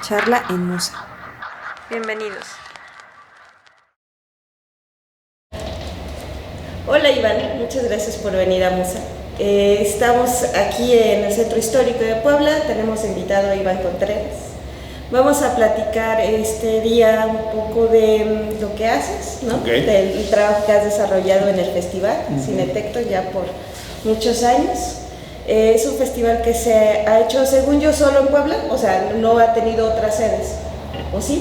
Charla en Musa. Bienvenidos. Hola Iván, muchas gracias por venir a Musa. Estamos aquí en el Centro Histórico de Puebla, tenemos invitado a Iván Contreras. Vamos a platicar este día un poco de lo que haces, ¿no? Okay. Del trabajo que has desarrollado en el festival Cinetecto ya por muchos años. Es un festival que se ha hecho, según yo, solo en Puebla, o sea, no ha tenido otras sedes, ¿o sí?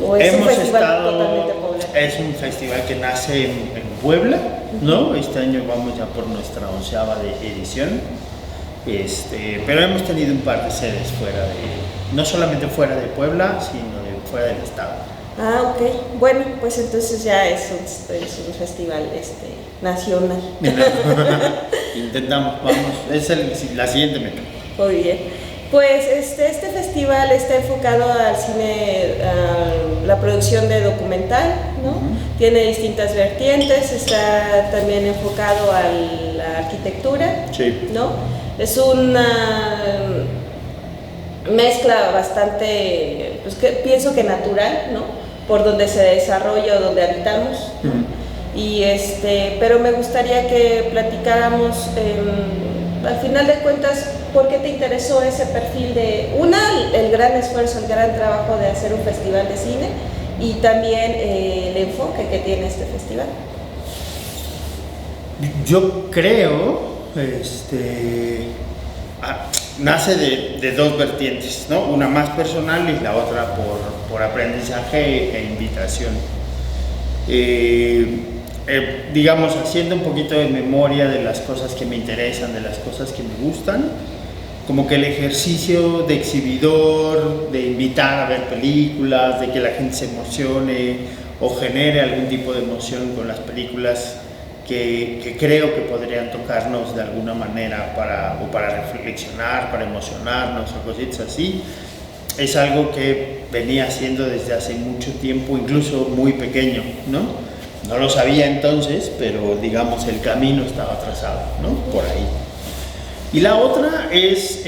¿O es un festival totalmente poblano? Es un festival que nace en Puebla, ¿no? Este año vamos ya por nuestra 11ª edición, pero hemos tenido un par de sedes fuera de, no solamente fuera de Puebla, sino fuera del estado. Ah, ok. Bueno, pues entonces ya es un festival nacional. Intentamos, vamos, es la siguiente meta. Muy bien. Pues este festival está enfocado al cine, a la producción de documental, ¿no? Tiene distintas vertientes, está también enfocado a la arquitectura, sí, ¿no? Es una mezcla bastante, pues pienso que natural, ¿no? Por donde se desarrolla o donde habitamos, ¿no? Y pero me gustaría que platicáramos, al final de cuentas, ¿por qué te interesó ese perfil de, el gran esfuerzo, el gran trabajo de hacer un festival de cine y también el enfoque que tiene este festival? Yo creo, nace de dos vertientes, ¿no? Una más personal y la otra por aprendizaje e invitación. Digamos, haciendo un poquito de memoria de las cosas que me interesan, de las cosas que me gustan, como que el ejercicio de exhibidor, de invitar a ver películas, de que la gente se emocione o genere algún tipo de emoción con las películas que creo que podrían tocarnos de alguna manera para reflexionar, para emocionarnos o cositas así, es algo que venía haciendo desde hace mucho tiempo, incluso muy pequeño, ¿no? No lo sabía entonces, pero digamos el camino estaba trazado, ¿no? Por ahí. Y la otra es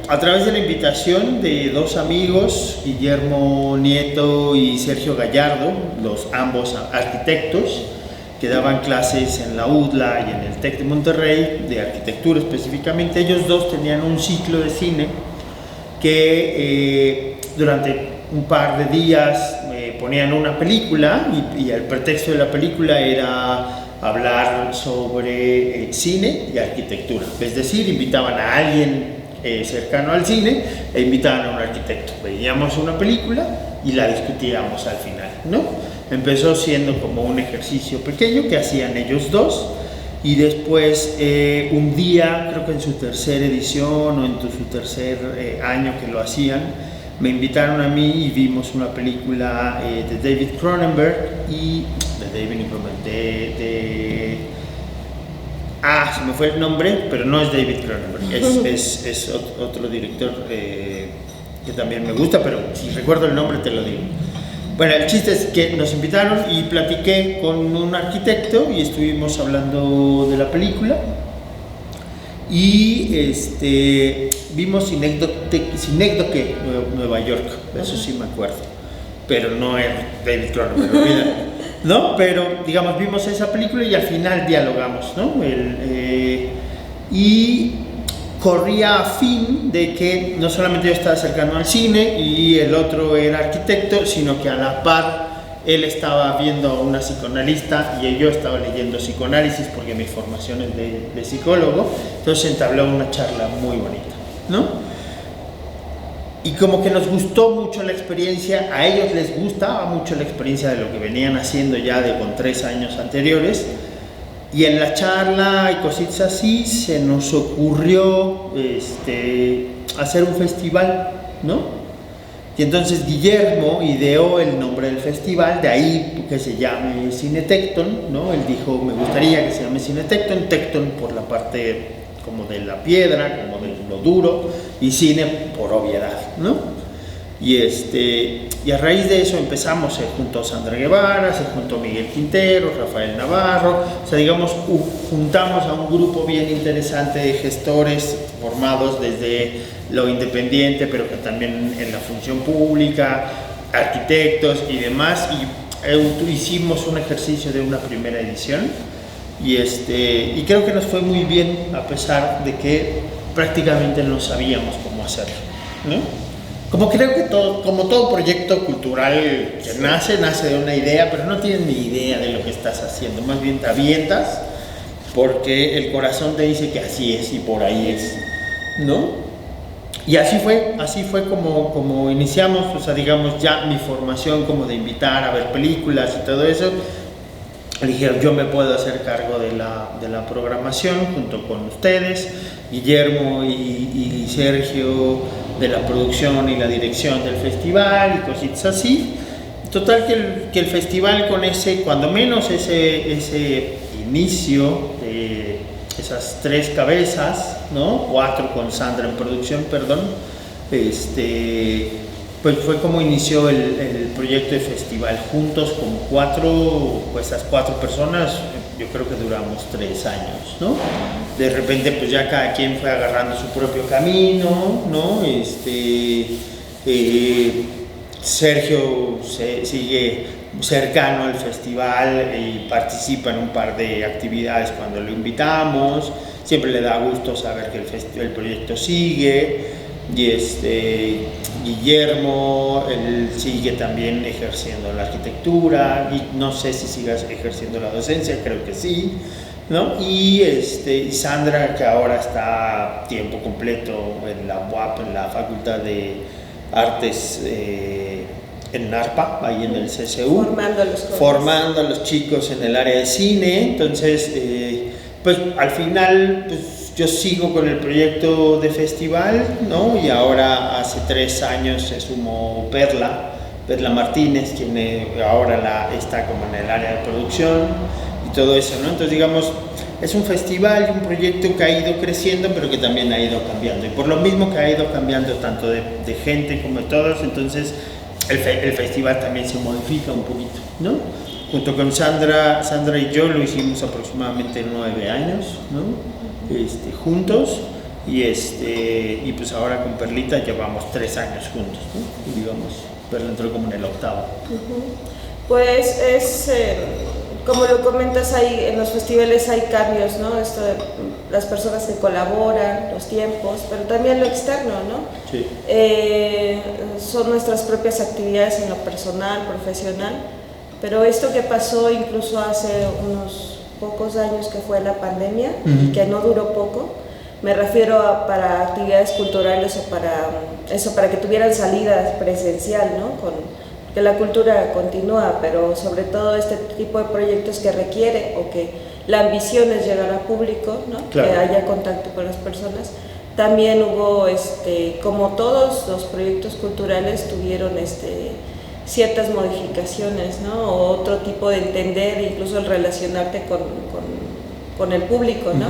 a través de la invitación de dos amigos, Guillermo Nieto y Sergio Gallardo, ambos arquitectos, que daban clases en la UDLA y en el TEC de Monterrey, de arquitectura específicamente. Ellos dos tenían un ciclo de cine que durante un par de días ponían una película y el pretexto de la película era hablar sobre cine y arquitectura. Es decir, invitaban a alguien cercano al cine e invitaban a un arquitecto. Veíamos una película y la discutíamos al final, ¿no? Empezó siendo como un ejercicio pequeño que hacían ellos dos y después un día, creo que en su tercera edición o en su tercer año que lo hacían, me invitaron a mí y vimos una película de David Cronenberg y se me fue el nombre, pero no es David Cronenberg, es otro director que también me gusta, pero si recuerdo el nombre te lo digo. Bueno, el chiste es que nos invitaron y platiqué con un arquitecto y estuvimos hablando de la película y vimos Synecdoche, Nueva York, eso sí me acuerdo, pero no es David Cronenberg, ¿no? Pero digamos, vimos esa película y al final dialogamos, ¿no? Y corría a fin de que no solamente yo estaba cercano al cine y el otro era arquitecto, sino que a la par él estaba viendo a una psicoanalista y yo estaba leyendo psicoanálisis porque mi formación es de psicólogo, entonces entabló una charla muy bonita, ¿no? Y como que nos gustó mucho la experiencia, a ellos les gustaba mucho la experiencia de lo que venían haciendo ya con 3 años anteriores. Y en la charla y cositas así se nos ocurrió hacer un festival, ¿no? Y entonces Guillermo ideó el nombre del festival, de ahí que se llame Cinetecton, ¿no? Él dijo, me gustaría que se llame Cinetecton, Tecton por la parte como de la piedra, como de lo duro, y cine por obviedad, ¿no? Y a raíz de eso empezamos, se juntó Sandra Guevara, se juntó Miguel Quintero, Rafael Navarro, o sea, digamos, juntamos a un grupo bien interesante de gestores formados desde lo independiente, pero que también en la función pública, arquitectos y demás, y hicimos un ejercicio de una primera edición, y creo que nos fue muy bien, a pesar de que prácticamente no sabíamos cómo hacerlo, ¿no? Como creo que como todo proyecto cultural que nace de una idea, pero no tienes ni idea de lo que estás haciendo, más bien te avientas porque el corazón te dice que así es y por ahí es, ¿no? Y así fue como iniciamos, o sea, digamos, ya mi formación como de invitar a ver películas y todo eso. Le dijeron, yo me puedo hacer cargo de la programación junto con ustedes, Guillermo y Sergio, de la producción y la dirección del festival y cositas así. Total que el festival con cuando menos ese inicio de esas 3 cabezas, ¿no? 4 con Sandra en producción, perdón, pues fue como inició el proyecto de festival. Juntos con esas 4 personas, yo creo que duramos 3 años, ¿no? De repente pues ya cada quien fue agarrando su propio camino, ¿no? Sergio sigue cercano al festival y participa en un par de actividades cuando lo invitamos. Siempre le da gusto saber que el proyecto sigue. Y Guillermo, él sigue también ejerciendo la arquitectura, y no sé si sigas ejerciendo la docencia, creo que sí, ¿no? Y Sandra, que ahora está a tiempo completo en la UAP, en la Facultad de Artes en NARPA, ahí en el CCU, formando a los chicos en el área de cine. Entonces, pues al final, pues yo sigo con el proyecto de festival, ¿no? Y ahora hace 3 años se sumó Perla Martínez, quien ahora está como en el área de producción y todo eso, ¿no? Entonces, digamos, es un festival y un proyecto que ha ido creciendo, pero que también ha ido cambiando. Y por lo mismo que ha ido cambiando tanto de gente como de todos, entonces el festival también se modifica un poquito, ¿no? Junto con Sandra y yo lo hicimos aproximadamente 9 años, ¿no? Juntos, y pues ahora con Perlita llevamos 3 años juntos, ¿no? Y digamos, Perla entró como en el 8º. Pues como lo comentas, en los festivales hay cambios, ¿no? Las personas que colaboran, los tiempos, pero también lo externo, ¿no? Sí. Son nuestras propias actividades en lo personal, profesional, pero esto que pasó incluso hace unos pocos años, que fue la pandemia, y que no duró poco, me refiero para actividades culturales o para que tuvieran salida presencial, ¿no? Que la cultura continúa, pero sobre todo este tipo de proyectos que requiere o que la ambición es llegar al público, ¿no? Claro. Que haya contacto con las personas. También hubo, como todos los proyectos culturales, tuvieron ciertas modificaciones, ¿no? O otro tipo de entender, incluso el relacionarte con el público, ¿no?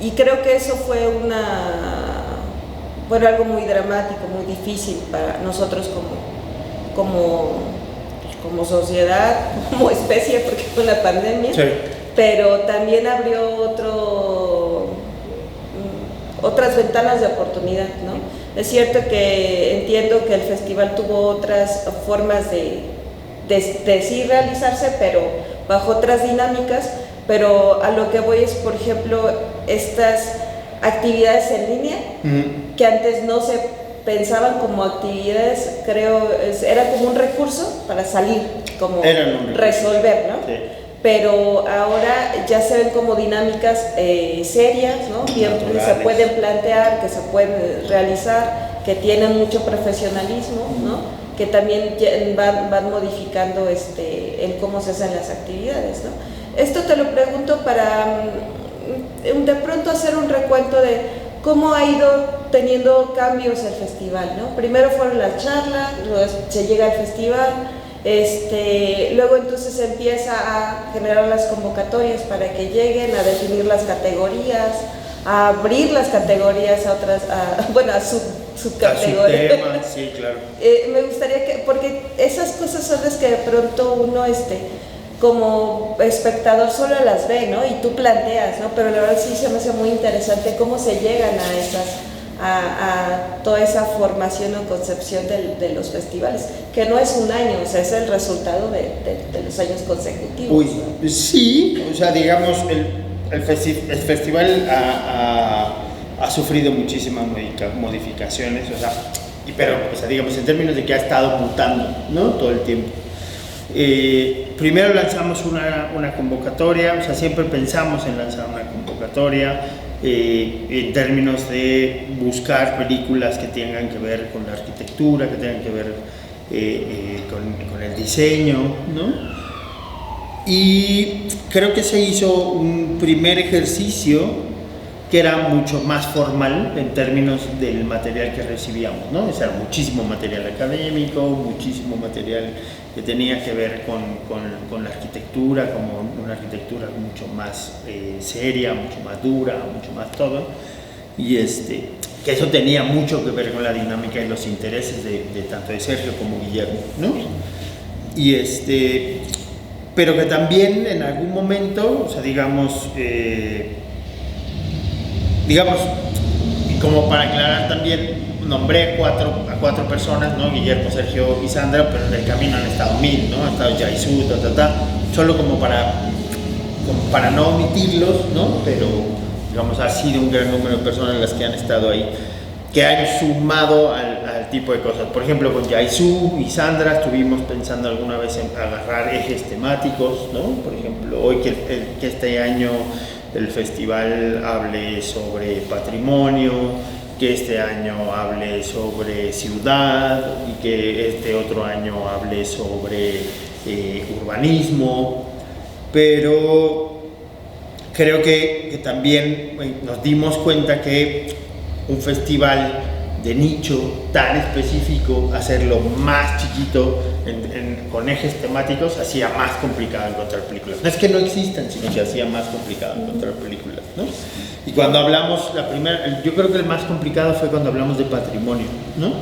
Y creo que eso fue algo muy dramático, muy difícil para nosotros como sociedad, como especie, porque fue una pandemia, sí. Pero también abrió otras ventanas de oportunidad, ¿no? Es cierto que entiendo que el festival tuvo otras formas de sí realizarse, pero bajo otras dinámicas, pero a lo que voy es, por ejemplo, estas actividades en línea, que antes no se pensaban como actividades, era como un recurso para salir, como resolver, ¿no? Sí. Pero ahora ya se ven como dinámicas serias, ¿no? Bien, que se pueden plantear, que se pueden realizar, que tienen mucho profesionalismo, ¿no? Que también van modificando el cómo se hacen las actividades, ¿no? Esto te lo pregunto para de pronto hacer un recuento de cómo ha ido teniendo cambios el festival, ¿no? Primero fueron las charlas, luego se llega al festival, luego entonces se empieza a generar las convocatorias para que lleguen, a definir las categorías, a abrir las categorías a otras, a subcategorías. Sí, claro. Me gustaría porque esas cosas son las que de pronto uno como espectador solo las ve, ¿no? Y tú planteas, ¿no? Pero la verdad sí se me hace muy interesante cómo se llegan a toda esa formación o concepción de los festivales, que no es un año, o sea, es el resultado de los años consecutivos. Uy, ¿no? Sí, o sea, digamos, el festival ha sufrido muchísimas modificaciones, o sea, pero, o sea, digamos, en términos de que ha estado mutando, ¿no? Todo el tiempo. Primero lanzamos una convocatoria, o sea, siempre pensamos en lanzar una convocatoria en términos de buscar películas que tengan que ver con la arquitectura, que tengan que ver con el diseño, ¿no? Y creo que se hizo un primer ejercicio que era mucho más formal en términos del material que recibíamos, ¿no? O sea, muchísimo material académico, muchísimo material que tenía que ver con la arquitectura, como una arquitectura mucho más seria, mucho más dura, mucho más todo, y que eso tenía mucho que ver con la dinámica y los intereses de tanto de Sergio como Guillermo, ¿no? Y pero que también en algún momento, o sea, digamos, y como para aclarar también, nombré a cuatro personas, ¿no? Guillermo, Sergio y Sandra, pero en el camino han estado 1000, ¿no? Ha estado Yaisu, solo como para no omitirlos, ¿no? Pero, digamos, ha sido un gran número de personas las que han estado ahí, que han sumado al tipo de cosas. Por ejemplo, con Yaisu y Sandra estuvimos pensando alguna vez en agarrar ejes temáticos, ¿no? Por ejemplo, hoy que este año el festival hable sobre patrimonio, que este año hable sobre ciudad y que este otro año hable sobre urbanismo, pero creo que también nos dimos cuenta que un festival de nicho tan específico, hacerlo más chiquito con ejes temáticos, hacía más complicado encontrar películas. No es que no existan, sino que hacía más complicado encontrar películas, ¿no? Y cuando hablamos, yo creo que el más complicado fue cuando hablamos de patrimonio, ¿no?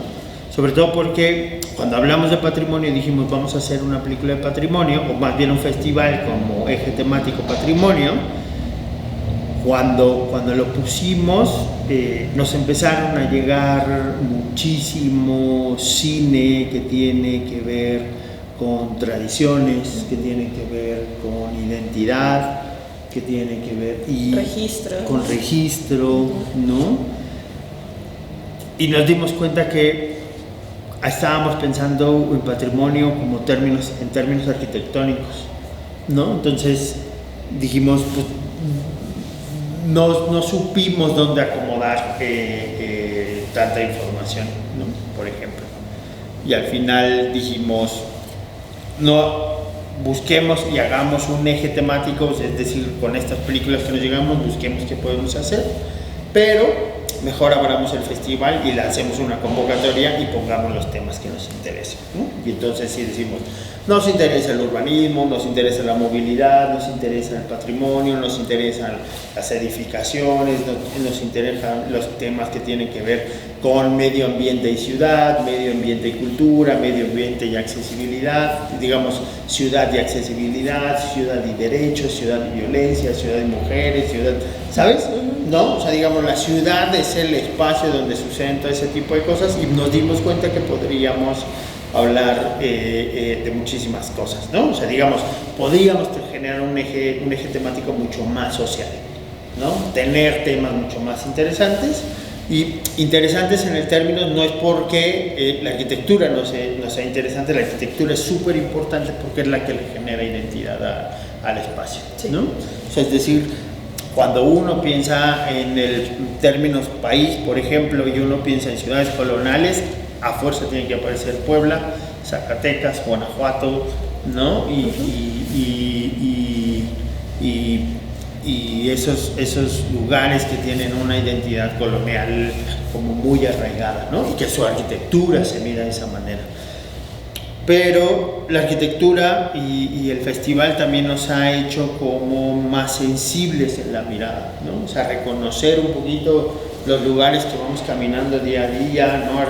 Sobre todo porque cuando hablamos de patrimonio dijimos vamos a hacer una película de patrimonio, o más bien un festival como eje temático patrimonio. Cuando lo pusimos, nos empezaron a llegar muchísimo cine que tiene que ver con tradiciones, que tiene que ver con identidad, que tiene que ver con registro, ¿no? Y nos dimos cuenta que estábamos pensando en patrimonio como en términos arquitectónicos, ¿no? Entonces dijimos, pues, no supimos dónde acomodar tanta información, ¿no? Por ejemplo. Y al final dijimos, no, busquemos y hagamos un eje temático, es decir, con estas películas que nos llegamos, busquemos qué podemos hacer, pero mejor abramos el festival y lancemos una convocatoria y pongamos los temas que nos interesen, ¿no? Y entonces sí decimos, nos interesa el urbanismo, nos interesa la movilidad, nos interesa el patrimonio, nos interesan las edificaciones, nos interesan los temas que tienen que ver con medio ambiente y ciudad, medio ambiente y cultura, medio ambiente y accesibilidad, digamos, ciudad y accesibilidad, ciudad y derechos, ciudad y violencia, ciudad y mujeres, ciudad, ¿sabes? ¿No? O sea, digamos, la ciudad es el espacio donde suceden todo ese tipo de cosas y nos dimos cuenta que podríamos hablar de muchísimas cosas, ¿no? O sea, digamos, podríamos generar un eje temático mucho más social, ¿no? Tener temas mucho más interesantes, y interesantes en el término no es porque la arquitectura no sea interesante, la arquitectura es súper importante porque es la que le genera identidad al espacio, ¿no? O sea, es decir, cuando uno piensa en el términos país, por ejemplo, y uno piensa en ciudades coloniales, a fuerza tiene que aparecer Puebla, Zacatecas, Guanajuato, ¿no? Y esos lugares que tienen una identidad colonial como muy arraigada, ¿no? Y que su arquitectura se mira de esa manera. Pero la arquitectura y el festival también nos ha hecho como más sensibles en la mirada, ¿no? O sea, reconocer un poquito los lugares que vamos caminando día a día, ¿no? A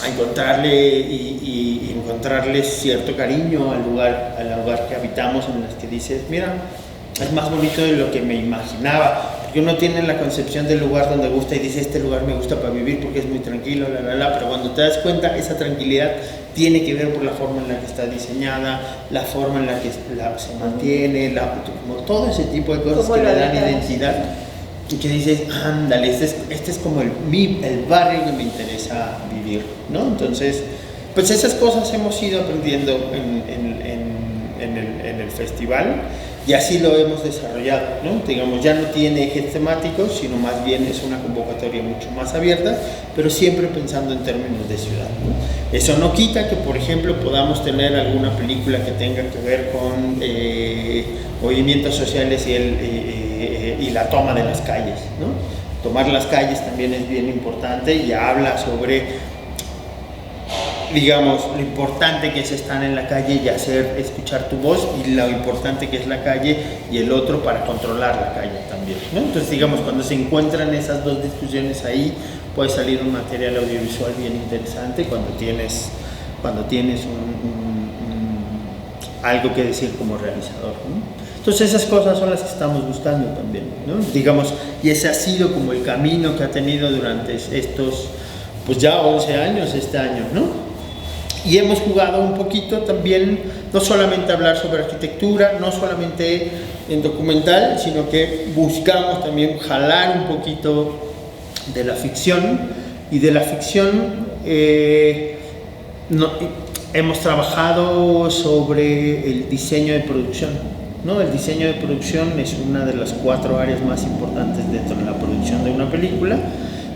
encontrarle cierto cariño al lugar que habitamos, en el que dices, mira, es más bonito de lo que me imaginaba. Porque uno tiene la concepción del lugar donde gusta y dice, este lugar me gusta para vivir porque es muy tranquilo, pero cuando te das cuenta, esa tranquilidad tiene que ver por la forma en la que está diseñada, la forma en la que se mantiene, como todo ese tipo de cosas que le dan identidad. Y que dices, ándale, este es como el barrio que me interesa vivir, ¿no? Entonces, pues esas cosas hemos ido aprendiendo en el festival y así lo hemos desarrollado, ¿no? Digamos, ya no tiene ejes temáticos, sino más bien es una convocatoria mucho más abierta, pero siempre pensando en términos de ciudad, ¿no? Eso no quita que, por ejemplo, podamos tener alguna película que tenga que ver con movimientos sociales y la toma de las calles, ¿no? Tomar las calles también es bien importante y habla sobre, digamos, lo importante que es estar en la calle y escuchar tu voz, y lo importante que es la calle y el otro para controlar la calle también, ¿no? Entonces, digamos, cuando se encuentran esas dos discusiones ahí, puede salir un material audiovisual bien interesante cuando tienes algo que decir como realizador, ¿no? Entonces esas cosas son las que estamos buscando también, ¿no? Digamos, y ese ha sido como el camino que ha tenido durante estos, pues ya 11 años este año, ¿no? Y hemos jugado un poquito también, no solamente hablar sobre arquitectura, no solamente en documental, sino que buscamos también jalar un poquito de la ficción, y de la ficción hemos trabajado sobre el diseño de producción, ¿no? El diseño de producción es una de las 4 áreas más importantes dentro de la producción de una película,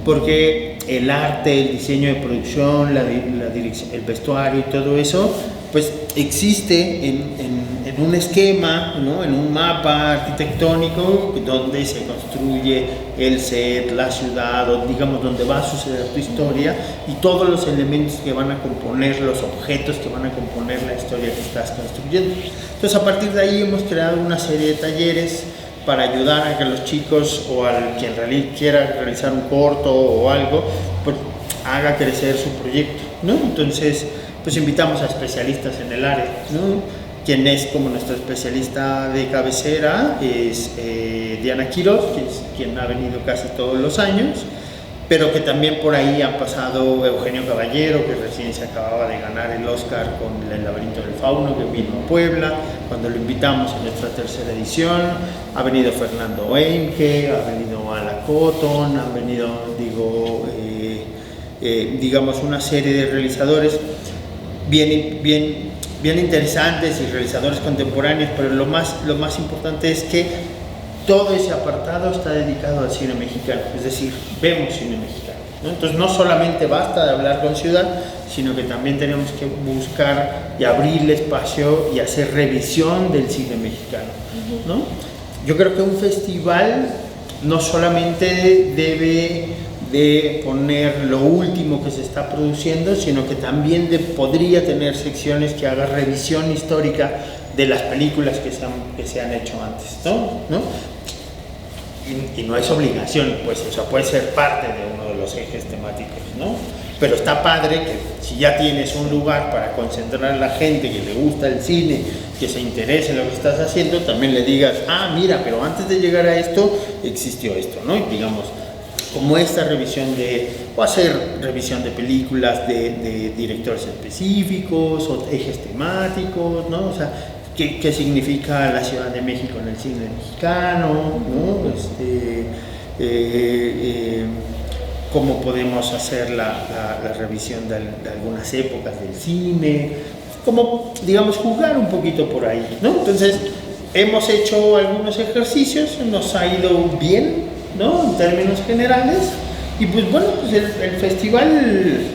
porque el arte, el diseño de producción, la dirección, el vestuario y todo eso, pues existe en un esquema, ¿no? En un mapa arquitectónico donde se construye el set, la ciudad, o digamos donde va a suceder tu historia, y todos los elementos que van a componer, los objetos que van a componer la historia que estás construyendo. Entonces, a partir de ahí hemos creado una serie de talleres para ayudar a que los chicos o a quien quiera realizar un corto o algo, pues haga crecer su proyecto, ¿no? Entonces, pues invitamos a especialistas en el área, ¿no? Quien es como nuestra especialista de cabecera es Diana Quiroz, que es quien ha venido casi todos los años, pero que también por ahí ha pasado Eugenio Caballero, que recién se acababa de ganar el Oscar con El laberinto del fauno, que vino a Puebla cuando lo invitamos en nuestra 3ª edición. Ha venido Fernando Eimke, ha venido Ala Cotton, han venido, digamos, una serie de realizadores bien interesantes y realizadores contemporáneos, pero lo más importante es que todo ese apartado está dedicado al cine mexicano, es decir, vemos cine mexicano, ¿no? Entonces no solamente basta de hablar con ciudad, sino que también tenemos que buscar y abrirle espacio y hacer revisión del cine mexicano, ¿no? Yo creo que un festival no solamente debe de poner lo último que se está produciendo, sino que también podría tener secciones que hagan revisión histórica de las películas que se han hecho antes, ¿no? Y no es obligación, pues, o sea, puede ser parte de uno de los ejes temáticos, ¿no? Pero está padre que si ya tienes un lugar para concentrar a la gente que le gusta el cine, que se interese en lo que estás haciendo, también le digas, mira, pero antes de llegar a esto, existió esto, ¿no? Y digamos, como esta revisión o hacer revisión de películas de directores específicos o ejes temáticos, ¿no? O sea, ¿qué significa la Ciudad de México en el cine mexicano, ¿no? Cómo podemos hacer la revisión de algunas épocas del cine, como, digamos, jugar un poquito por ahí, ¿no? Entonces, hemos hecho algunos ejercicios, nos ha ido bien, ¿no? En términos generales, y pues bueno, pues el festival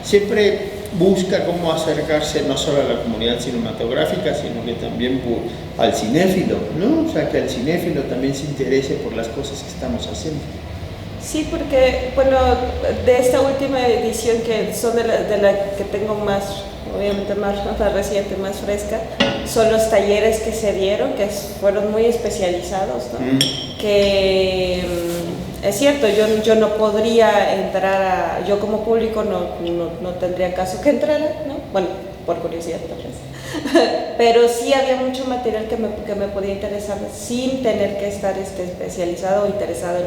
siempre busca cómo acercarse no solo a la comunidad cinematográfica, sino que también al cinéfilo, ¿no? O sea, que el cinéfilo también se interese por las cosas que estamos haciendo. Sí, porque, bueno, de esta última edición, que son de la que tengo más, obviamente más reciente, más fresca, son los talleres que se dieron, que fueron muy especializados, ¿no? Que es cierto, yo no podría entrar yo como público no tendría caso que entrara, ¿no? Bueno, por curiosidad tal vez. pero sí había mucho material que me podía interesar sin tener que estar especializado o interesado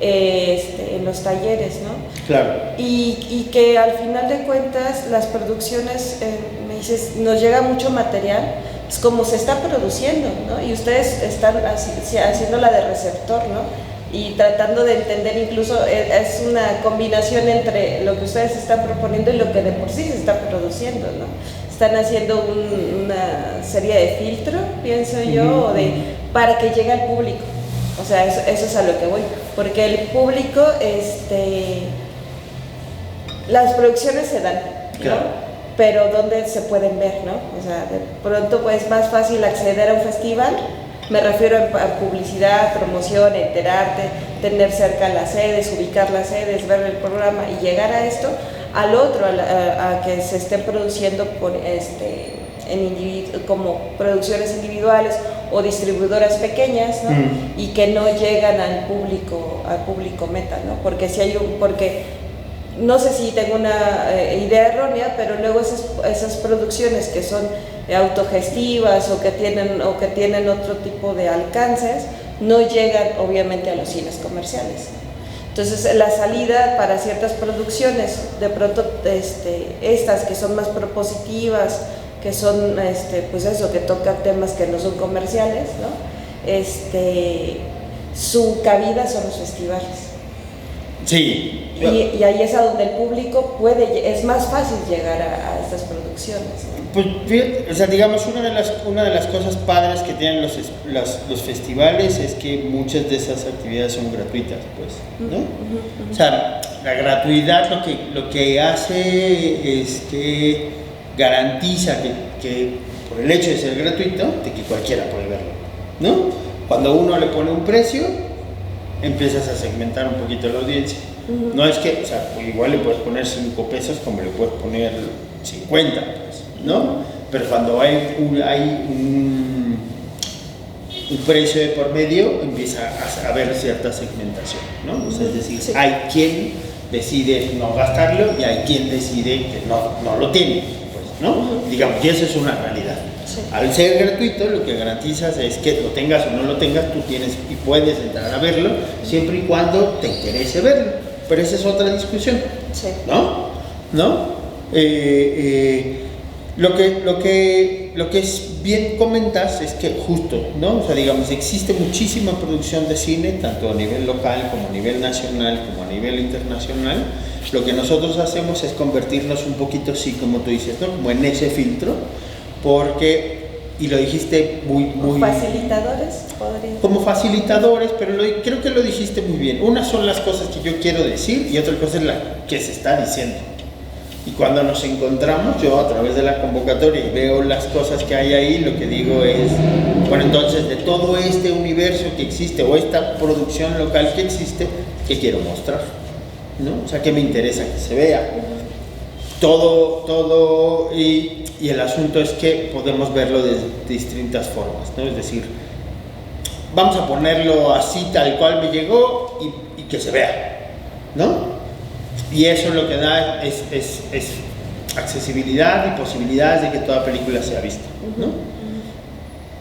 en los talleres, ¿no? Claro. Y que al final de cuentas las producciones, me dices, nos llega mucho material, es como se está produciendo, ¿no? Y ustedes están haciendo la de receptor, ¿no? Y tratando de entender, incluso es una combinación entre lo que ustedes están proponiendo y lo que de por sí se está produciendo, ¿no? Están haciendo una serie de filtro, pienso yo, para que llegue al público. O sea, eso es a lo que voy, porque el público, las producciones se dan, ¿no? Claro. Pero ¿dónde se pueden ver, no? O sea, de pronto pues es más fácil acceder a un festival, me refiero a publicidad, promoción, enterarte, tener cerca las sedes, ubicar las sedes, ver el programa y llegar a esto, al otro, a que se esté produciendo como producciones individuales o distribuidoras pequeñas, ¿no? Y que no llegan al público meta, ¿no? Porque si no sé si tengo una idea errónea, pero luego esas producciones que son autogestivas o que tienen otro tipo de alcances no llegan obviamente a los cines comerciales. Entonces la salida para ciertas producciones, de pronto estas que son más propositivas, que son pues eso, que tocan temas que no son comerciales, ¿no? Su cabida son los festivales. Sí. Y ahí es a donde el público es más fácil llegar a estas producciones, ¿no? Pues, o sea, digamos, una de las cosas padres que tienen los festivales es que muchas de esas actividades son gratuitas, pues, ¿no? O sea, la gratuidad lo que hace es que garantiza que por el hecho de ser gratuito, de que cualquiera puede verlo, ¿no? Cuando uno le pone un precio, empiezas a segmentar un poquito la audiencia. No es que, o sea, igual le puedes poner 5 pesos como le puedes poner 50, pues, ¿no? Pero cuando hay un precio de por medio, empieza a haber cierta segmentación, ¿no? O sea, es decir, sí, hay quien decide no gastarlo y hay quien decide que no lo tiene, pues, ¿no? Digamos, y eso es una realidad. Sí. Al ser gratuito, lo que garantizas es que lo tengas o no lo tengas, tú tienes y puedes entrar a verlo siempre y cuando te interese verlo. Pero esa es otra discusión, sí, ¿no? Lo que es bien comentas es que justo, ¿no? O sea, digamos, existe muchísima producción de cine, tanto a nivel local como a nivel nacional, como a nivel internacional. Lo que nosotros hacemos es convertirnos un poquito, así como tú dices, ¿no? Como en ese filtro, porque, y lo dijiste muy facilitadores, como facilitadores, pero creo que lo dijiste muy bien. Una son las cosas que yo quiero decir y otra cosa es la que se está diciendo. Y cuando nos encontramos, yo a través de la convocatoria y veo las cosas que hay ahí, lo que digo es, bueno, entonces de todo este universo que existe o esta producción local que existe, ¿qué quiero mostrar? ¿No? O sea, ¿qué me interesa que se vea? Todo y el asunto es que podemos verlo de distintas formas, ¿no? Es decir, vamos a ponerlo así tal cual me llegó y que se vea, ¿no? Y eso lo que da es accesibilidad y posibilidades de que toda película sea vista, ¿no?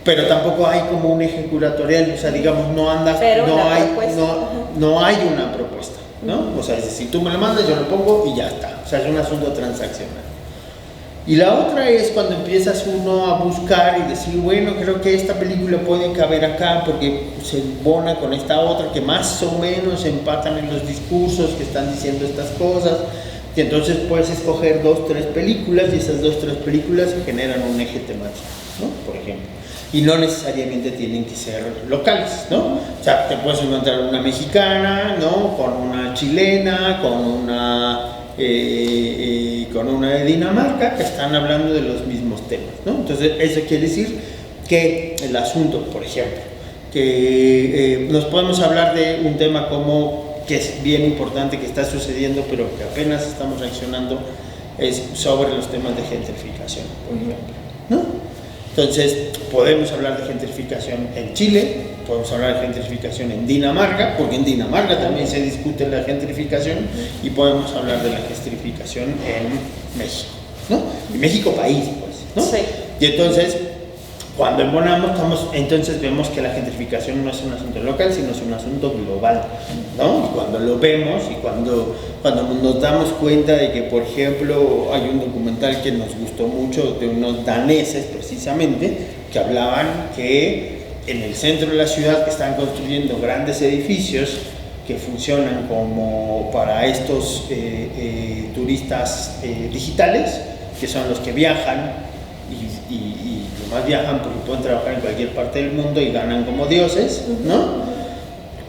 Pero tampoco hay como un eje curatorial, o sea, digamos, no hay una propuesta, ¿no? O sea, si tú me lo mandas, yo lo pongo y ya está. O sea, es un asunto transaccional. Y la otra es cuando empiezas uno a buscar y decir, bueno, creo que esta película puede caber acá porque se embona con esta otra que más o menos empatan en los discursos que están diciendo estas cosas. Y entonces puedes escoger 2, 3 películas y esas 2, 3 películas generan un eje temático, ¿no? Por ejemplo. Y no necesariamente tienen que ser locales, ¿no? O sea, te puedes encontrar una mexicana, ¿no? Con una chilena, con una de Dinamarca, que están hablando de los mismos temas, ¿no? Entonces, eso quiere decir que el asunto, por ejemplo, que nos podemos hablar de un tema como que es bien importante, que está sucediendo, pero que apenas estamos reaccionando, es sobre los temas de gentrificación, por ejemplo, ¿no? Entonces, podemos hablar de gentrificación en Chile, podemos hablar de gentrificación en Dinamarca, porque en Dinamarca también se discute la gentrificación, y podemos hablar de la gentrificación en México, ¿no? Y México país, pues, ¿no? Sí. Y entonces, cuando embonamos, entonces vemos que la gentrificación no es un asunto local, sino es un asunto global, ¿no? Y cuando lo vemos y cuando nos damos cuenta de que, por ejemplo, hay un documental que nos gustó mucho de unos daneses, precisamente, que hablaban que en el centro de la ciudad están construyendo grandes edificios que funcionan como para estos turistas digitales, que son los que viajan y más viajan porque pueden trabajar en cualquier parte del mundo y ganan como dioses, ¿no?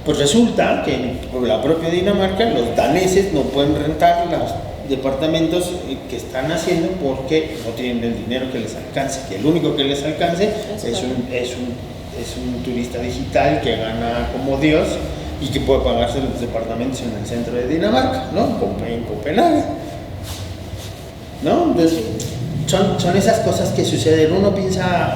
Pues resulta que por la propia Dinamarca los daneses no pueden rentar los departamentos que están haciendo porque no tienen el dinero que les alcance, que el único que les alcance es un turista digital que gana como dios y que puede pagarse los departamentos en el centro de Dinamarca, ¿no? En Copenhague, ¿no? Entonces, son esas cosas que suceden. Uno piensa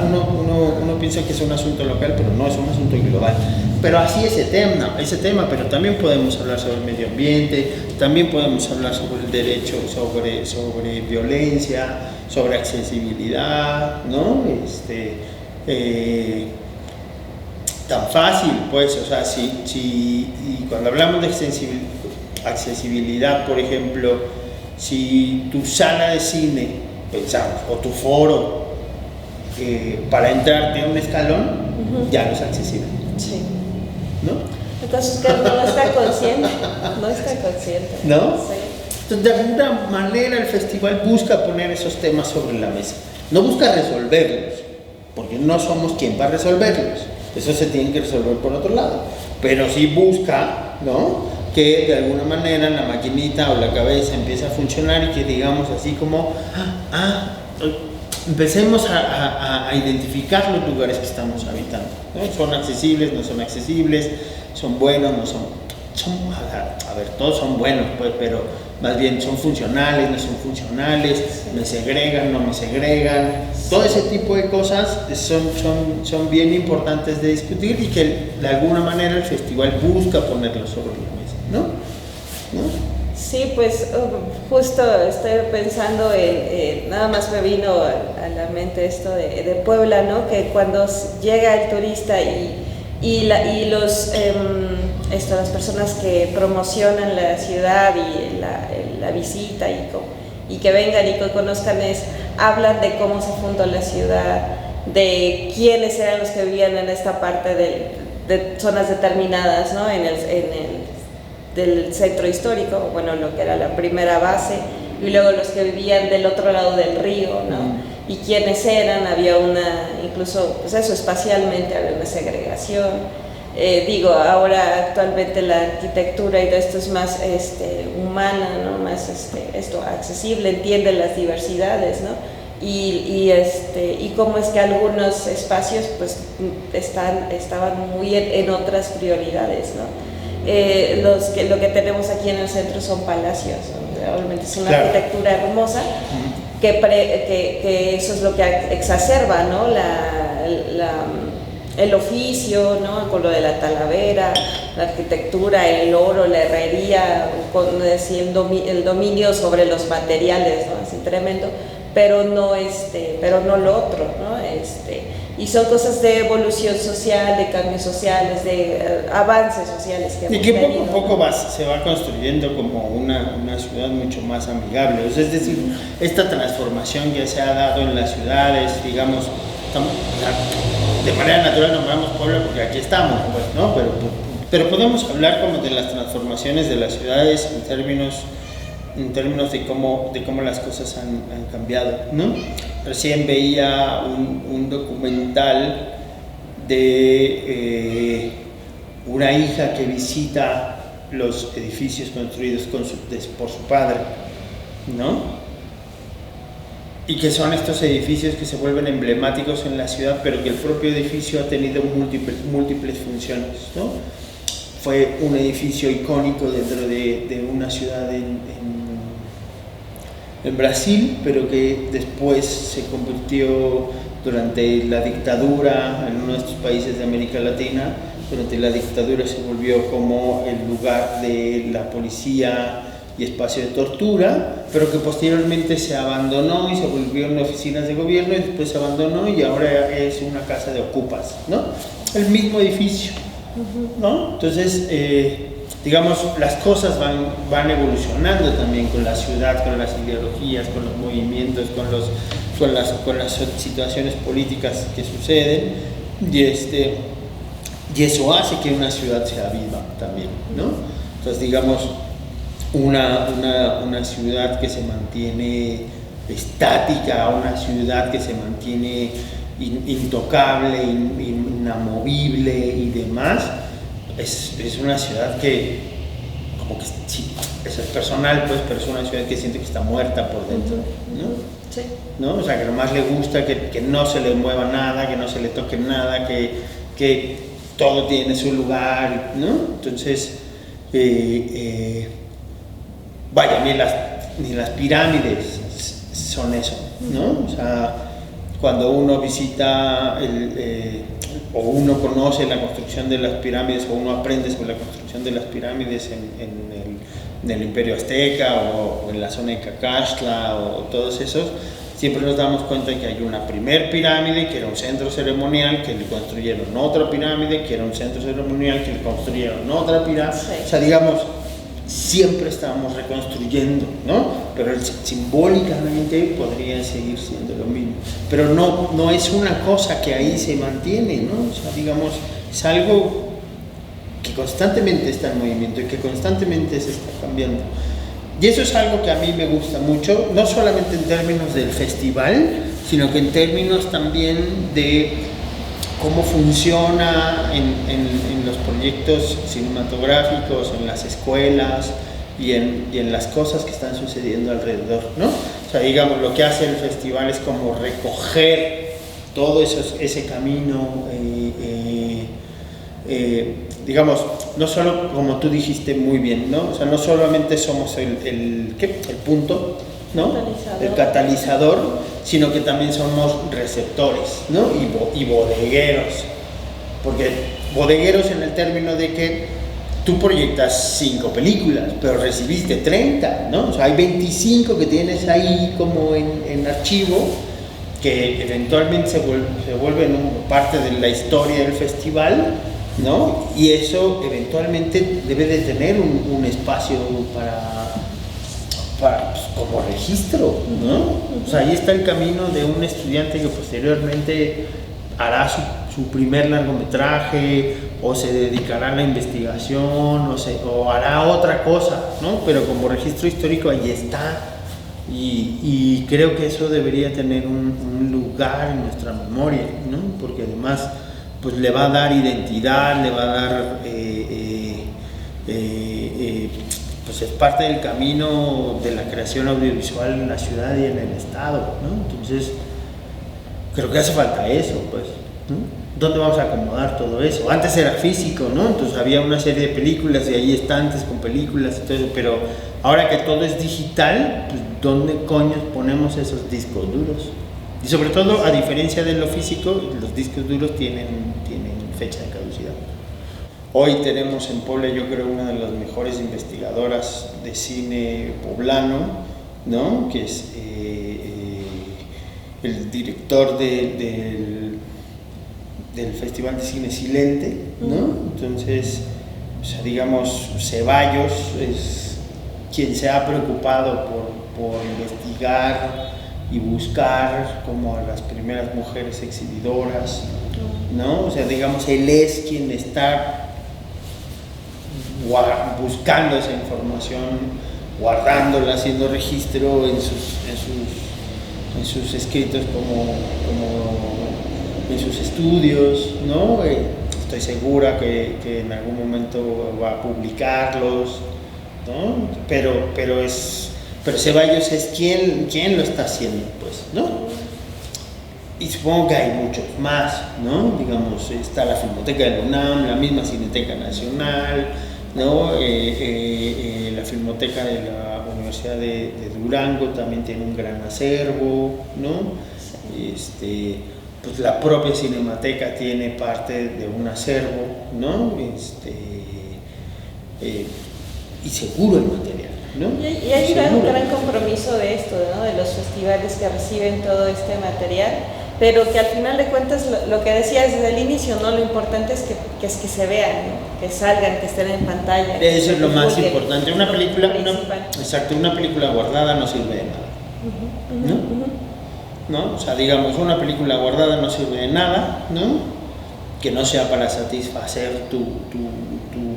que es un asunto local, pero no, es un asunto global. Pero así ese tema, pero también podemos hablar sobre el medio ambiente, también podemos hablar sobre el derecho, sobre violencia, sobre accesibilidad, ¿no? Tan fácil, pues, o sea, y cuando hablamos de accesibilidad, por ejemplo, si tu sala de cine, pensamos, o tu foro, para entrar tiene un escalón, ya no es accesible. Sí. ¿No? Entonces, que no está consciente, ¿No? Sí. Entonces, de alguna manera el festival busca poner esos temas sobre la mesa, no busca resolverlos, porque no somos quien va a resolverlos, eso se tiene que resolver por otro lado, pero sí busca, ¿no?, que de alguna manera la maquinita o la cabeza empiece a funcionar y que digamos así como, empecemos a identificar los lugares que estamos habitando, ¿no? Son accesibles, no son accesibles, son buenos, no son, a ver, todos son buenos, pues, pero más bien son funcionales, no son funcionales, me segregan, no me segregan, todo ese tipo de cosas son bien importantes de discutir y que de alguna manera el festival busca ponerlo sobre la mesa, ¿no? Sí, pues justo estoy pensando nada más me vino a la mente esto de Puebla, ¿no? Que cuando llega el turista y las personas que promocionan la ciudad y la visita y que vengan y que conozcan hablan de cómo se fundó la ciudad, de quiénes eran los que vivían en esta parte de zonas determinadas, ¿no? Del centro histórico, bueno, lo que era la primera base, y luego los que vivían del otro lado del río, ¿no? Y quiénes eran, había incluso, pues eso, espacialmente había una segregación. Ahora actualmente la arquitectura y todo esto es más humana, ¿no? Más accesible, entiende las diversidades, ¿no? Y cómo es que algunos espacios pues estaban muy en otras prioridades, ¿no? Lo que tenemos aquí en el centro son palacios, ¿no? Realmente es una arquitectura hermosa que eso es lo que exacerba, ¿no? El oficio, ¿no? Con lo de la talavera, la arquitectura, el oro, la herrería, el dominio sobre los materiales, ¿no? Así tremendo, pero no lo otro, ¿no? Y son cosas de evolución social, de cambios sociales, de avances sociales que y que poco a poco se va construyendo como una ciudad mucho más amigable. O sea, es decir, esta transformación que se ha dado en las ciudades, digamos, de manera natural nombramos Puebla porque aquí estamos, pues, ¿no? Pero podemos hablar como de las transformaciones de las ciudades en términos de cómo las cosas han cambiado, ¿no? Recién veía un documental de una hija que visita los edificios construidos por su padre, ¿no? Y que son estos edificios que se vuelven emblemáticos en la ciudad, pero que el propio edificio ha tenido múltiples funciones, ¿no? Fue un edificio icónico dentro de una ciudad en Brasil, pero que después se convirtió durante la dictadura en uno de estos países de América Latina. Durante la dictadura se volvió como el lugar de la policía y espacio de tortura, pero que posteriormente se abandonó y se volvieron oficinas de gobierno y después se abandonó y ahora es una casa de ocupas, ¿no? El mismo edificio, ¿no? Entonces, digamos, las cosas van evolucionando también con la ciudad, con las ideologías, con los movimientos, con las situaciones políticas que suceden, y eso hace que una ciudad sea viva también, ¿no? Entonces, digamos, una ciudad que se mantiene estática, una ciudad que se mantiene intocable, inamovible y demás, es una ciudad que, como que sí, eso es personal, pues, pero es una ciudad que siente que está muerta por dentro, ¿no? Sí. ¿No? O sea, que nomás le gusta que no se le mueva nada, que no se le toque nada, que todo tiene su lugar, ¿no? Entonces, vaya, ni las pirámides son eso, ¿no? O sea, cuando uno visita o uno conoce la construcción de las pirámides o uno aprende sobre la construcción de las pirámides en el Imperio Azteca o en la zona de Cacaxtla o todos esos, siempre nos damos cuenta de que hay una primer pirámide que era un centro ceremonial, que le construyeron otra pirámide, que era un centro ceremonial, que le construyeron otra pirámide. Sí. O sea, digamos, siempre estamos reconstruyendo, ¿no? Pero simbólicamente podría seguir siendo lo mismo. Pero no es una cosa que ahí se mantiene, ¿no? O sea, digamos, es algo que constantemente está en movimiento y que constantemente se está cambiando. Y eso es algo que a mí me gusta mucho, no solamente en términos del festival, sino que en términos también de cómo funciona en los proyectos cinematográficos, en las escuelas y en las cosas que están sucediendo alrededor, ¿no? O sea, digamos, lo que hace el festival es como recoger todo ese camino, digamos, no solo, como tú dijiste muy bien, ¿no? O sea, no solamente somos el punto, ¿no? El catalizador, sino que también somos receptores, ¿no? Y bodegueros, porque bodegueros en el término de que tú proyectas 5 películas, pero recibiste 30, ¿no? O sea, hay 25 que tienes ahí como en archivo, que eventualmente se vuelven parte de la historia del festival, ¿no? Y eso eventualmente debe de tener un espacio para pues, como registro, ¿no? O sea, ahí está el camino de un estudiante que posteriormente hará su primer largometraje o se dedicará a la investigación o hará otra cosa, ¿no? Pero como registro histórico ahí está. Y creo que eso debería tener un lugar en nuestra memoria, ¿no? Porque además pues le va a dar identidad, le va a dar, pues es parte del camino de la creación audiovisual en la ciudad y en el estado, ¿no? Entonces, creo que hace falta eso, pues, ¿no? ¿Dónde vamos a acomodar todo eso? Antes era físico, ¿no? Entonces había una serie de películas y ahí estantes con películas y todo eso, pero ahora que todo es digital, pues, ¿dónde coño ponemos esos discos duros? Y sobre todo, a diferencia de lo físico, los discos duros tienen fecha de caducidad. Hoy tenemos en Puebla, yo creo, una de las mejores investigadoras de cine poblano, ¿no? Que es el director del Festival de Cine Silente, ¿no? Entonces, o sea, digamos, Ceballos es quien se ha preocupado por investigar y buscar como a las primeras mujeres exhibidoras, ¿no? O sea, digamos, él es quien está buscando esa información, guardándola, haciendo registro en sus escritos como en sus estudios, ¿no? Estoy segura que en algún momento va a publicarlos, ¿no? Pero Ceballos es quien lo está haciendo, pues, ¿no? Y supongo que hay muchos más, ¿no? Digamos, está la Filmoteca de la UNAM, la misma Cineteca Nacional, ¿no? La Filmoteca de la Universidad de Durango también tiene un gran acervo, ¿no? Pues la propia Cinemateca tiene parte de un acervo, ¿no? Y seguro el material, ¿no? Y hay un gran compromiso de esto, ¿no? De los festivales que reciben todo este material, pero que al final de cuentas, lo que decía desde el inicio, ¿no? Lo importante es que se vean, ¿no? Que salgan, que estén en pantalla. Eso es lo más importante. Una película guardada no sirve de nada, ¿no? O sea, digamos, una película guardada no sirve de nada, ¿no? Que no sea para satisfacer tu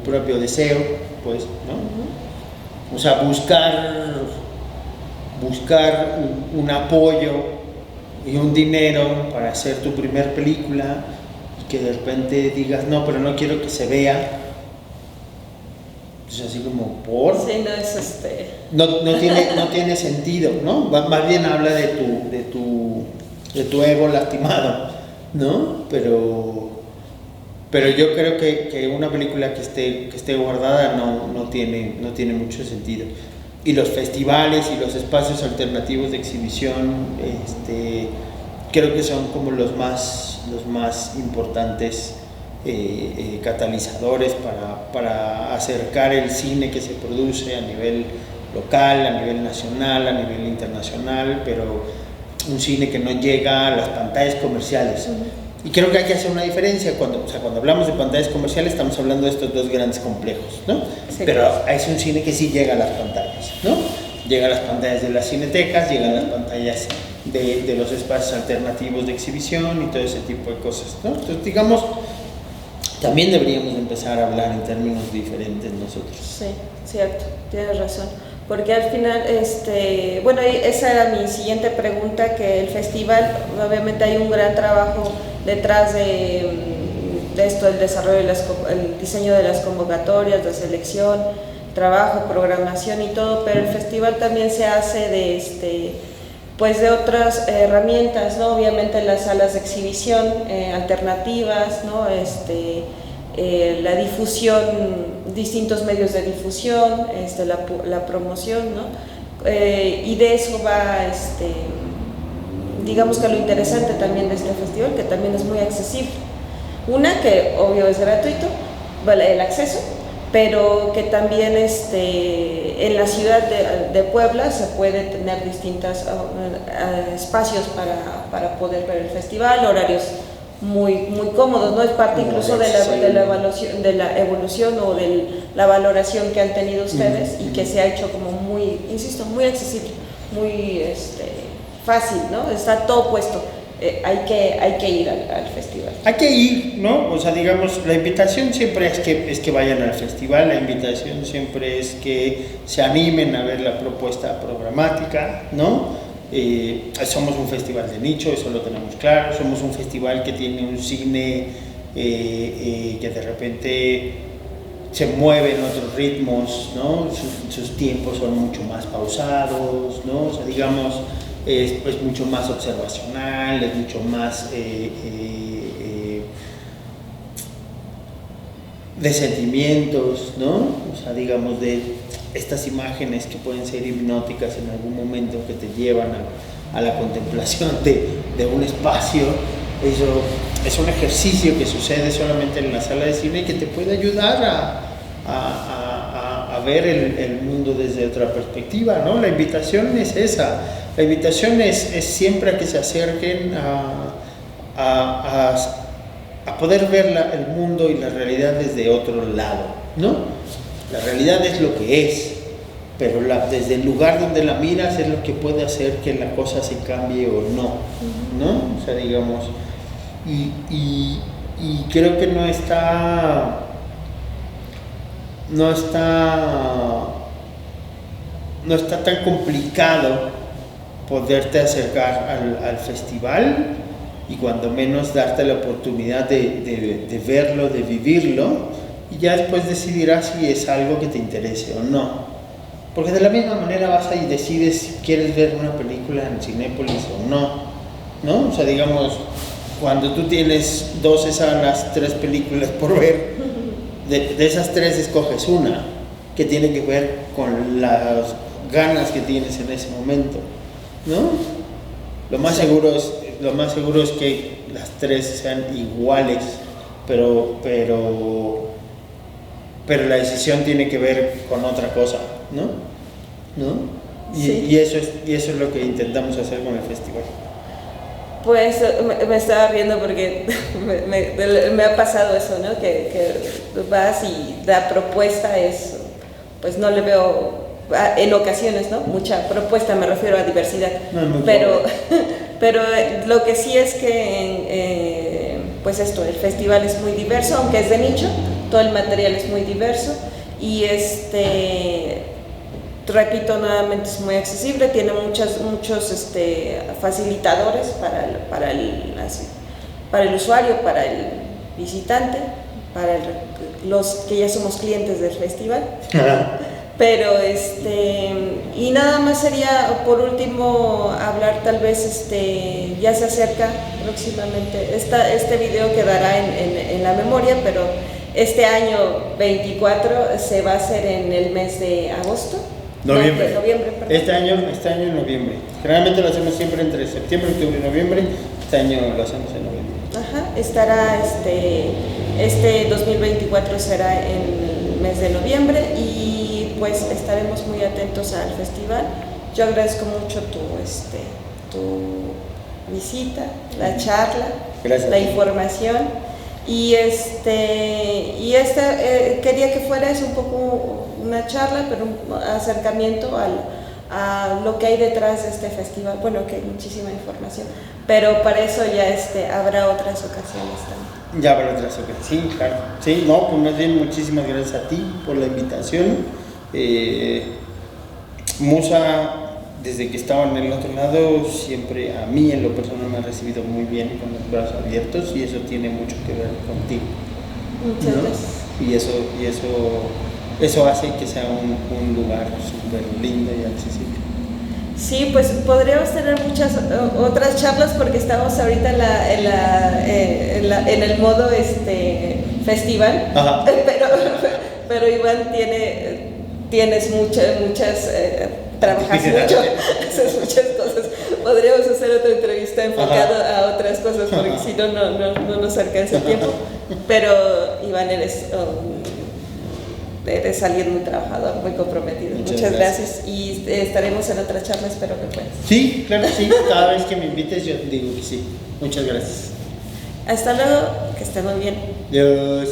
propio deseo, pues, ¿no? O sea, buscar un apoyo y un dinero para hacer tu primer película y que de repente digas, no, pero no quiero que se vea. Es así como, ¿por? Sí, no es No tiene sentido, ¿no? Más bien habla de tu ego lastimado, ¿no? Pero yo creo que una película que esté guardada no tiene mucho sentido. Y los festivales y los espacios alternativos de exhibición, creo que son como los más importantes catalizadores para acercar el cine que se produce a nivel local, a nivel nacional, a nivel internacional, pero un cine que no llega a las pantallas comerciales. Y creo que hay que hacer una diferencia. Cuando hablamos de pantallas comerciales estamos hablando de estos dos grandes complejos, ¿no? Sí, pero es un cine que sí llega a las pantallas, ¿no? Llega a las pantallas de las cinetecas, llega a las pantallas de los espacios alternativos de exhibición y todo ese tipo de cosas, ¿no? Entonces, digamos, también deberíamos empezar a hablar en términos diferentes nosotros. Sí, cierto, tienes razón. Porque al final, bueno, esa era mi siguiente pregunta, que el festival, obviamente hay un gran trabajo detrás de esto, el desarrollo, el diseño de las convocatorias, de selección, trabajo, programación y todo, pero el festival también se hace de otras herramientas, ¿no? Obviamente las salas de exhibición alternativas, ¿no? La difusión, distintos medios de difusión, la promoción, ¿no? Y de eso va, digamos que lo interesante también de este festival, que también es muy accesible. Una, que obvio es gratuito, el acceso, pero que también en la ciudad de Puebla se puede tener distintos espacios para poder ver el festival, horarios muy cómodos, ¿no? Es parte incluso de la evolución o de la valoración que han tenido ustedes y que se ha hecho como muy, insisto, muy accesible, muy fácil, ¿no? Está todo puesto. Hay que ir al festival. Hay que ir, ¿no? O sea, digamos, la invitación siempre es que vayan al festival, la invitación siempre es que se animen a ver la propuesta programática, ¿no? Somos un festival de nicho, eso lo tenemos claro. Somos un festival que tiene un cine que de repente se mueve en otros ritmos, ¿no? Sus tiempos son mucho más pausados, ¿no? O sea, digamos, es mucho más observacional, es mucho más de sentimientos, ¿no? O sea, digamos, de estas imágenes que pueden ser hipnóticas en algún momento, que te llevan a la contemplación de un espacio. Eso es un ejercicio que sucede solamente en la sala de cine y que te puede ayudar a ver el mundo desde otra perspectiva, ¿no? La invitación es esa. La invitación es siempre a que se acerquen a poder ver el mundo y la realidad desde otro lado, ¿no? La realidad es lo que es, pero desde el lugar donde la miras es lo que puede hacer que la cosa se cambie o no, ¿no? O sea, digamos, y creo que no está tan complicado poderte acercar al festival y cuando menos darte la oportunidad de verlo, de vivirlo, y ya después decidirás si es algo que te interese o no. Porque de la misma manera vas y decides si quieres ver una película en Cinépolis o no, ¿no? O sea, digamos, cuando tú tienes 12 salas, 3 películas por ver, de esas 3 escoges una que tiene que ver con las ganas que tienes en ese momento, ¿no? Lo más seguro es que las 3 sean iguales, pero la decisión tiene que ver con otra cosa, ¿no? ¿no? Sí. Y eso es lo que intentamos hacer con el festival. Pues me estaba riendo porque me ha pasado eso, ¿no? Que vas y la propuesta es, pues no le veo, en ocasiones, ¿no? Mucha propuesta, me refiero a diversidad. No, pero lo que sí es que, pues esto, el festival es muy diverso, aunque es de nicho, todo el material es muy diverso y repito nuevamente, es muy accesible, tiene muchos facilitadores para el usuario, para el visitante, para los que ya somos clientes del festival. Pero y nada más sería, por último, hablar tal vez, ya se acerca próximamente, este video quedará en la memoria, pero este año 24 se va a hacer en el mes de agosto. Noviembre. Perdón. Este año en noviembre. Generalmente lo hacemos siempre entre septiembre, octubre y noviembre. Este año lo hacemos en noviembre. Ajá, estará este 2024 será en el mes de noviembre y pues estaremos muy atentos al festival. Yo agradezco mucho tu visita, la charla, Gracias. La información y quería que fuera eso, un poco una charla, pero un acercamiento a lo que hay detrás de este festival. Bueno, que hay muchísima información, pero para eso ya habrá otras ocasiones también. Ya habrá otras ocasiones, sí, claro. Sí, no, pues más bien muchísimas gracias a ti por la invitación. Musa, desde que estaba en el otro lado, siempre a mí en lo personal me ha recibido muy bien, con los brazos abiertos, y eso tiene mucho que ver contigo. Muchas gracias. Y eso hace que sea un lugar súper lindo y accesible. Sí, pues podríamos tener muchas otras charlas porque estamos ahorita en el modo festival. Ajá. pero Iván tienes muchas trabajas mucho, haces muchas cosas. Podríamos hacer otra entrevista enfocada a otras cosas porque si no nos alcanza el tiempo. Pero Iván, eres alguien muy trabajador, muy comprometido. Muchas gracias. Y estaremos en otra charla, espero que puedas. Sí, claro que sí. Cada vez que me invites yo digo que sí. Muchas gracias. Hasta luego, que esté muy bien. Adiós.